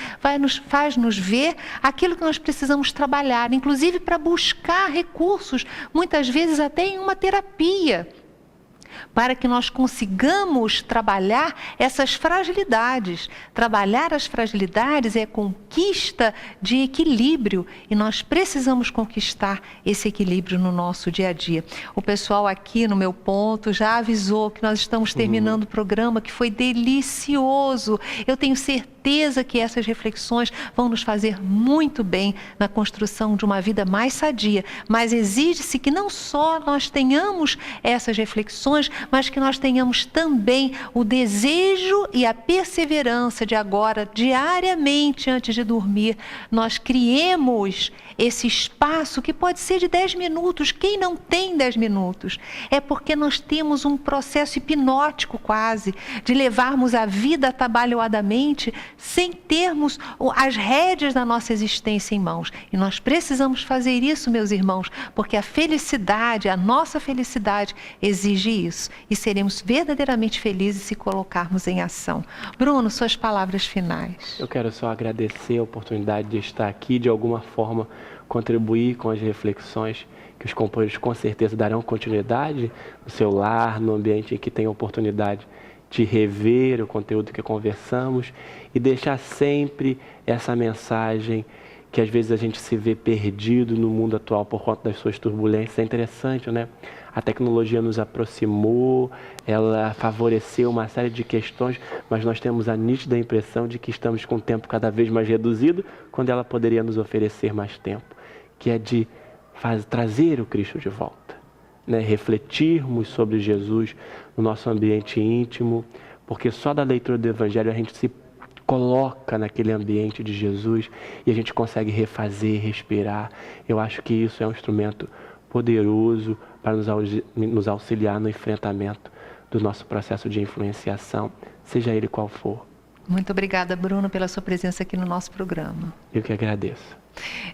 faz-nos ver aquilo que nós precisamos trabalhar, inclusive para buscar recursos, muitas vezes até em uma terapia, para que nós consigamos trabalhar essas fragilidades. Trabalhar as fragilidades é conquista de equilíbrio e nós precisamos conquistar esse equilíbrio no nosso dia a dia. O pessoal aqui no meu ponto já avisou que nós estamos terminando o programa, que foi delicioso. Eu tenho certeza que essas reflexões vão nos fazer muito bem na construção de uma vida mais sadia, mas exige-se que não só nós tenhamos essas reflexões, mas que nós tenhamos também o desejo e a perseverança de agora, diariamente, antes de dormir, nós criemos esse espaço que pode ser de 10 minutos. Quem não tem 10 minutos? É porque nós temos um processo hipnótico quase, de levarmos a vida atabalhoadamente, sem termos as rédeas da nossa existência em mãos. E nós precisamos fazer isso, meus irmãos, porque a felicidade, a nossa felicidade, exige isso. E seremos verdadeiramente felizes se colocarmos em ação. Bruno, suas palavras finais. Eu quero só agradecer a oportunidade de estar aqui, de alguma forma contribuir com as reflexões que os companheiros com certeza darão continuidade no seu lar, no ambiente em que tem a oportunidade de rever o conteúdo que conversamos e deixar sempre essa mensagem que às vezes a gente se vê perdido no mundo atual por conta das suas turbulências. É interessante, né? A tecnologia nos aproximou, ela favoreceu uma série de questões, mas nós temos a nítida impressão de que estamos com o tempo cada vez mais reduzido, quando ela poderia nos oferecer mais tempo, que é de trazer o Cristo de volta, né? Refletirmos sobre Jesus no nosso ambiente íntimo, porque só da leitura do Evangelho a gente se coloca naquele ambiente de Jesus e a gente consegue refazer, respirar. Eu acho que isso é um instrumento poderoso para nos auxiliar no enfrentamento do nosso processo de influenciação, seja ele qual for. Muito obrigada, Bruno, pela sua presença aqui no nosso programa. Eu que agradeço.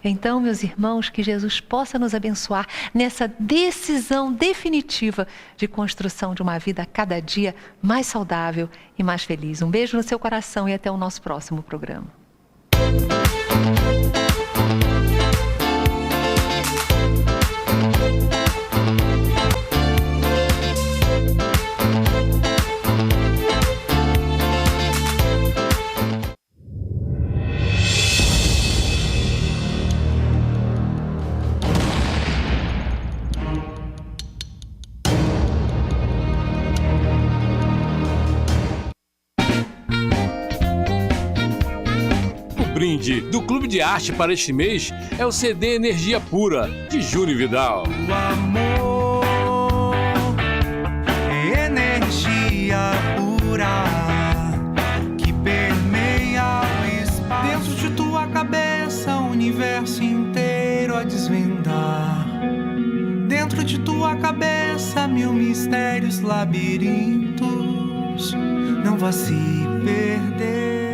Então, meus irmãos, que Jesus possa nos abençoar nessa decisão definitiva de construção de uma vida a cada dia mais saudável e mais feliz. Um beijo no seu coração e até o nosso próximo programa. brinde do Clube de Arte para este mês é o CD Energia Pura, de Júnior Vidal. O amor é energia pura que permeia o espaço. Dentro de tua cabeça, o universo inteiro a desvendar. Dentro de tua cabeça, mil mistérios, labirintos. Não vá se perder.